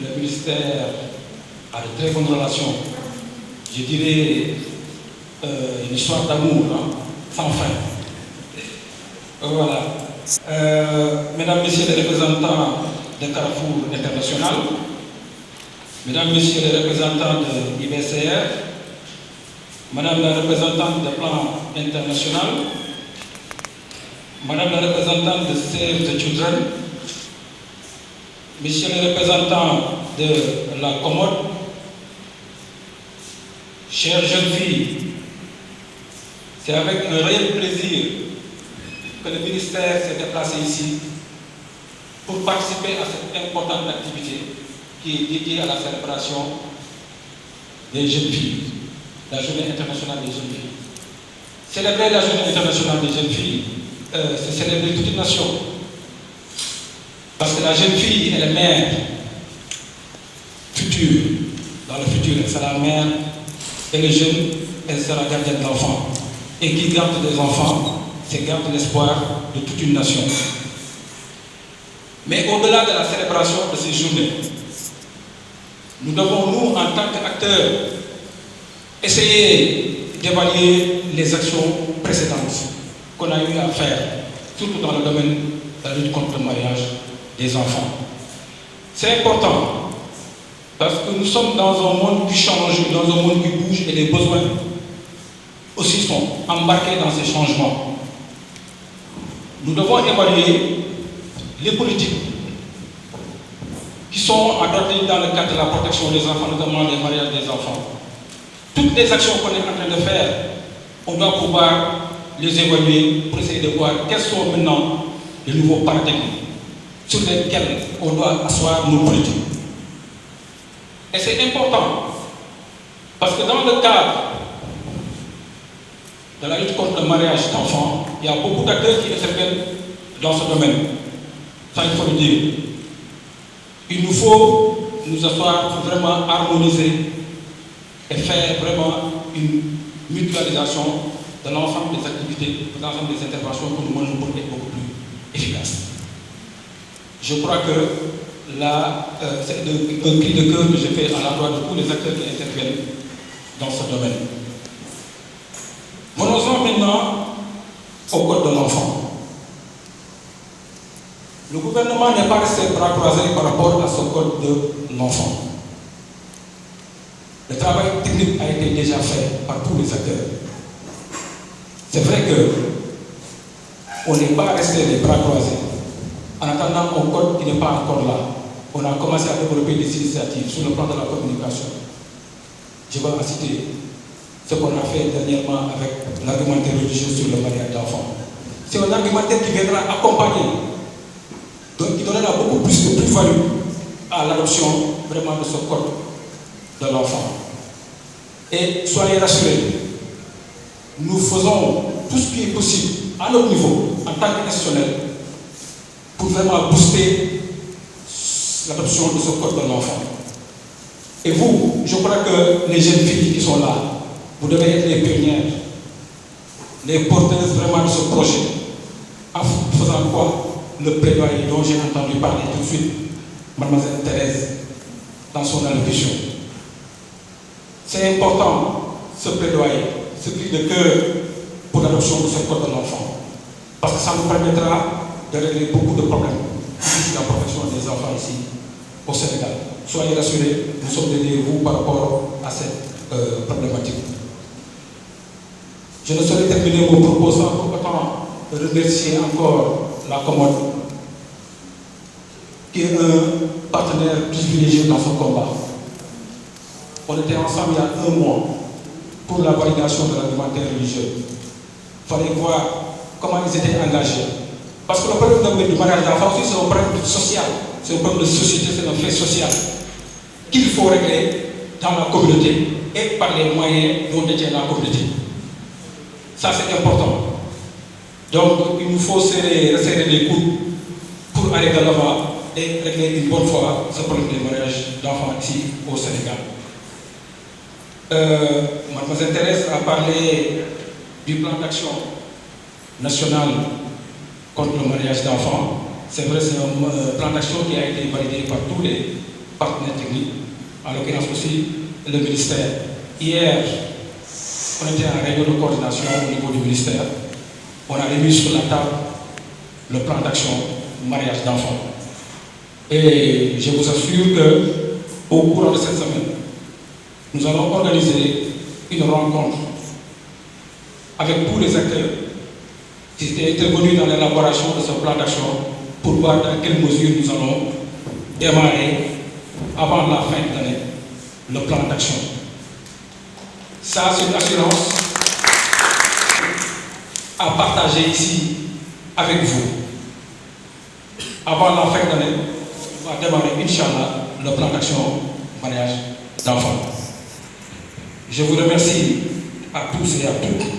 le ministère a de très bonnes relations, je dirais une histoire d'amour sans fin. Voilà. Mesdames, Messieurs les représentants de Carrefour International, Mesdames, Messieurs les représentants de IBCR, Madame la représentante de Plan International, Madame la représentante de Save the Children, Messieurs les représentants de la Commode, chères jeunes filles, c'est avec un réel plaisir que le ministère s'est déplacé ici pour participer à cette importante activité qui est dédiée à la célébration des jeunes filles, la Journée internationale des jeunes filles. Célébrer la Journée internationale des jeunes filles, c'est célébrer toute une nation. Parce que la jeune fille, elle est mère future. Dans le futur, elle sera mère. Et le jeune, elle sera gardienne d'enfants. Et qui garde des enfants, c'est garde l'espoir de toute une nation. Mais au-delà de la célébration de ces journées, nous devons, nous, en tant qu'acteurs, essayer d'évaluer les actions précédentes qu'on a eu à faire, surtout dans le domaine de la lutte contre le mariage des enfants. C'est important parce que nous sommes dans un monde qui change, dans un monde qui bouge et les besoins aussi sont embarqués dans ces changements. Nous devons évaluer les politiques qui sont adoptées dans le cadre de la protection des enfants, notamment les mariages des enfants. Toutes les actions qu'on est en train de faire, on doit pouvoir les évaluer pour essayer de voir quels sont maintenant les nouveaux paradigmes sur lesquels on doit asseoir nos politiques. Et c'est important parce que dans le cadre de la lutte contre le mariage d'enfants, il y a beaucoup d'acteurs qui interviennent dans ce domaine. Ça, il faut le dire. Il nous faut nous asseoir pour vraiment harmoniser et faire vraiment une mutualisation de l'ensemble des activités, de l'ensemble des interventions pour nous mener pour être beaucoup plus efficaces. Je crois que là, c'est un cri de cœur que je fais à l'endroit de tous les acteurs qui interviennent dans ce domaine. Venons-en maintenant au code de l'enfant. Le gouvernement n'est pas resté bras croisés par rapport à ce code de l'enfant. Le travail technique a été déjà fait par tous les acteurs. C'est vrai qu'on n'est pas resté les bras croisés. En attendant un code qui n'est pas encore là, on a commencé à développer des initiatives sur le plan de la communication. Je vais en citer ce qu'on a fait dernièrement avec l'argumentaire religieux sur le mariage d'enfants. C'est un argumentaire qui viendra accompagner, donc qui donnera beaucoup plus de plus-value à l'adoption vraiment de ce code de l'enfant. Et soyez rassurés, nous faisons tout ce qui est possible à notre niveau, en tant qu'institutionnel, pour vraiment booster l'adoption de ce code de l'enfant. Et vous, je crois que les jeunes filles qui sont là, vous devez être les pionnières, les porteuses vraiment de ce projet, en faisant quoi? Le plaidoyer dont j'ai entendu parler tout de suite, Mademoiselle Thérèse, dans son allocution. C'est important, ce plaidoyer, ce cri de cœur pour l'adoption de ce code de l'enfant. Parce que ça nous permettra de régler beaucoup de problèmes sur la protection des enfants ici au Sénégal. Soyez rassurés, nous sommes derrière vous par rapport à cette problématique. Je ne saurais terminer mon propos sans pour autant remercier encore la Commode, qui est un partenaire privilégié dans ce combat. On était ensemble il y a un mois pour la validation de l'argumentaire religieux. Il fallait voir comment ils étaient engagés. Parce que le problème du mariage d'enfants aussi, c'est un problème social, c'est un problème de société, c'est un fait social qu'il faut régler dans la communauté et par les moyens dont détient la communauté. Ça, c'est important. Donc, il nous faut resserrer les coudes pour aller de l'avant et régler une bonne fois ce problème des mariages d'enfants ici au Sénégal. Mademoiselle Thérèse a parlé du plan d'action national contre le mariage d'enfants. C'est vrai, c'est un plan d'action qui a été validé par tous les partenaires techniques, en l'occurrence aussi le ministère. Hier, on était en réunion de coordination au niveau du ministère. On a remis sur la table le plan d'action mariage d'enfants. Et je vous assure qu'au cours de cette semaine, nous allons organiser une rencontre avec tous les acteurs qui étaient intervenus dans l'élaboration de ce plan d'action pour voir dans quelles mesures nous allons démarrer avant la fin de l'année le plan d'action. Ça, c'est une assurance à partager ici avec vous. Avant la fin de l'année, on va démarrer, Inch'Allah, le plan d'action mariage d'enfants. Je vous remercie à tous et à toutes